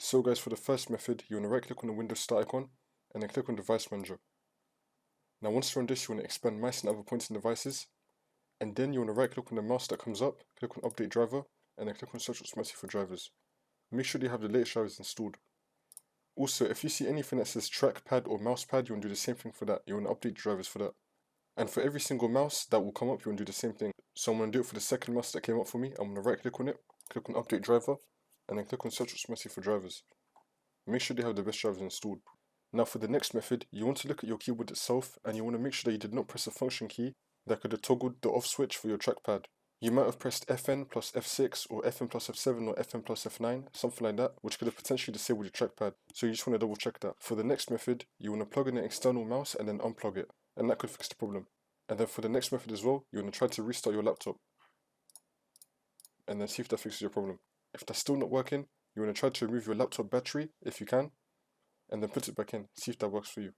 So guys, for the first method, you want to right click on the Windows Start icon and then click on Device Manager. Now once you're on this, you want to expand mice and other pointing devices, and then you want to right click on the mouse that comes up, click on Update Driver, and then click on Search Automatically for drivers. Make sure you have the latest drivers installed. Also, if you see anything that says trackpad or mousepad, you want to do the same thing for that. You want to update drivers for that. And for every single mouse that will come up, you want to do the same thing. So I'm going to do it for the second mouse that came up for me. I'm going to right click on it, click on Update Driver, and then click on Search Automatically for drivers. Make sure they have the best drivers installed. Now for the next method, you want to look at your keyboard itself and you want to make sure that you did not press a function key that could have toggled the off switch for your trackpad. You might have pressed Fn plus F6 or Fn plus F7 or Fn plus F9, something like that, which could have potentially disabled your trackpad. So you just want to double check that. For the next method, you want to plug in an external mouse and then unplug it, and that could fix the problem. And then for the next method as well, you want to try to restart your laptop and then see if that fixes your problem. If that's still not working, you want to try to remove your laptop battery if you can, and then put it back in, see if that works for you.